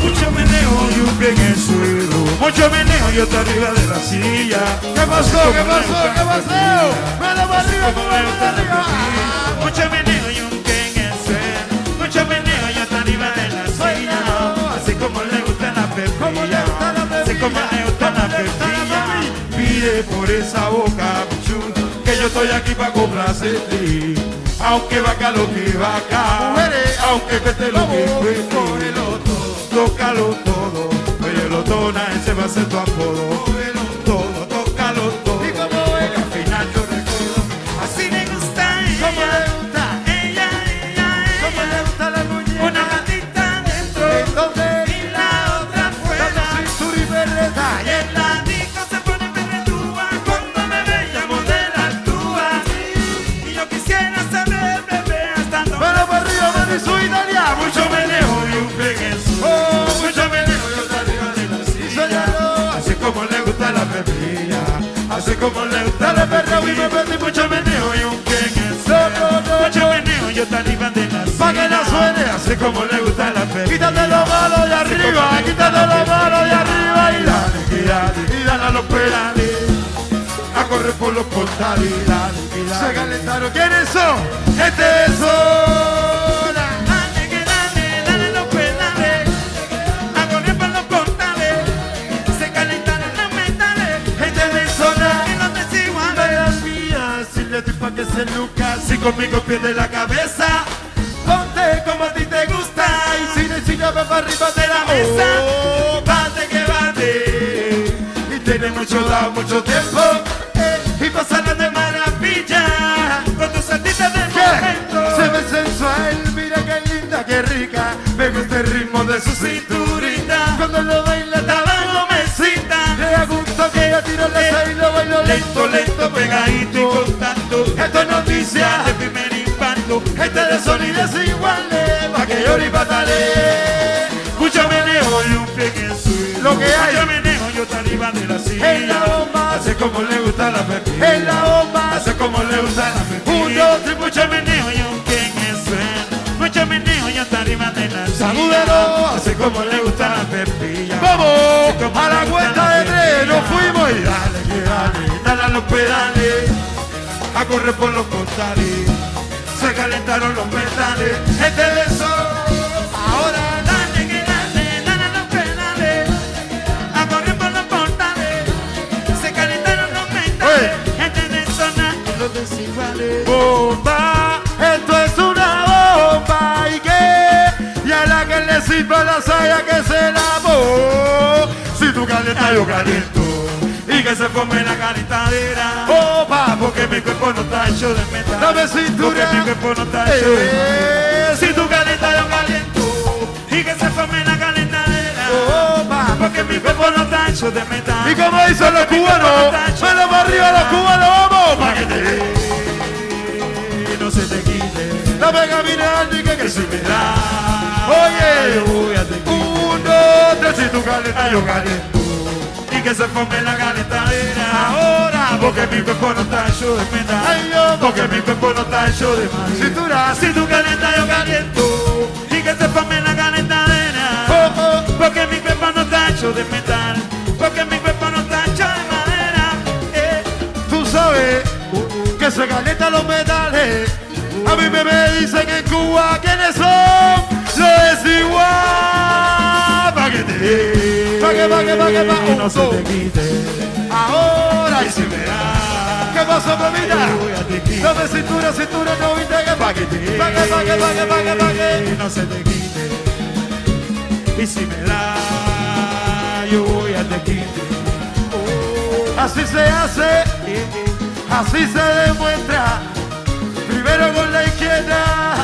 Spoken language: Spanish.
Mucho meneo y un pie en el suelo. Mucho meneo y otra arriba de la silla. ¿Qué pasó? ¿Qué pasó? ¿Qué pasó? ¡Mano para arriba! ¡Mano para arriba! Mucho meneo y un pie en el suelo. Mucho meneo y otra arriba de la silla. Así como le gusta la pepilla. Así como le gusta la pepilla. Pide por esa boca, pichu, que yo estoy aquí para complacerte. Aunque vaca lo que vaca, Mujeres, aunque cueste lo que cueste, tócalo todo, oye lo dona, ese va a ser tu apodo. Todo, tócalo todo, ¿Y cómo es? porque al final yo recuerdo. Así me gusta ella, ¿Cómo le gusta? ella, ¿Cómo le gusta la muñeca? una gatita dentro ¿En dónde? y la otra afuera. Dale cintura y berreta. Y en la disco se pone perretúa cuando me ve llamo de la actúa. Y yo quisiera saber, bebé, hasta dónde. ¡Mano para arriba, mano y su Italia! Mucho meneo y un pie en el suelo. Mucho meneo y otra arriba de la silla. Así como le gusta la pepilla. Así como le gusta Dale, la perra, pepilla. y me metí Mucho meneo y un pie en el No, suelo. no, no, Mucho meneo y otra arriba de la silla. Pa' que no suene. Así como le gusta la pepilla. Quítate lo malo de arriba, quítate lo malo de arriba y dale. Y dale a los pedales. A correr por los portales. Se calentaron. ¿Quiénes son? Este es Zona. Dale que dale los pedales. A correr por los portales. Se calentaron los metales. Gente de Zona. Y los desiguales. Las mías, si le doy pa' que se lucas. Si conmigo pierde la cabeza, Ponte como a ti te gusta. Y si necesitas va para arriba de la mesa. oh, bate que bate. Y tiene mucho dado, mucho tiempo. Y pasarla de maravilla. Con tus saltitas del ¿Qué? momento. Se ve sensual, mira qué linda, qué rica. Me gusta el ritmo de su cinturita. Cuando lo baila Tabaco me excita. le da gusto que ella tira la seis y lo bailo Lento, lento, pegadito y contando. Esto es noticia. de primer impacto. Este de sonidos iguales, pa' que llore y patale. Mucho meneo y un pie en el suelo. Lo que hay. Mucho meneo y otra arriba de la silla. En la bomba. Hace como le gusta la pepilla. En la bomba. Hace como le gusta la pepilla. 1, 2, 3, Mucho meneo y un pie en el suelo. Mucho meneo y otra arriba de la silla. Salúdelo. Hace como le gusta la pepilla. Vamos, Hace como a le la gusta cuenta la de tres, pepilla. nos fuimos y Dale, que dale, dale a los pedales. A correr por los portales. Se calentaron los metales. Este de sol. Ahora dale que dale a los pedales. A correr por los portales. Se calentaron los metales. Este de zona y los desiguales. bomba. Esto es una bomba y que y a la que le sirva la saya que se lavó. Si tú calientas yo caliento. Y que se forme la calentadera. Opa, Porque mi cuerpo no está hecho de metal. Dame cintura. Porque mi cuerpo no está hecho de metal. Si tú calientas yo caliento. Y que se forme la calentadera. Opa. Porque mi cuerpo no está hecho de metal. Y como dicen los cubanos, mano para arriba los cubanos, vamos. Pa' que te no se te quite. Dame caminar y que Si me da. Oye. yo voy a te 1, 2, 3, si tú calientas yo yo caliento. caliento. Y que se forme la calentadera. Ahora. Porque mi cuerpo no está hecho de metal. Ay, yo, Porque mi cuerpo no está hecho de madera. cintura. Si tú calientas, yo caliento. Y que se forme la calentadera. Oh, oh. Porque mi cuerpo no está hecho de metal. Porque mi cuerpo no está hecho de madera. Tú sabes que se calientan los metales. A mí me dicen en Cuba quiénes son. Lo es igual. Pa' que te pa' que no se te quite. Ahora Y si me da. ¿qué pasó, mamita? yo voy a te quite. Dame cintura, no viste que pa' que no se te quite. Y si me da, yo voy a te quite. Así se hace, así se demuestra. Primero con la izquierda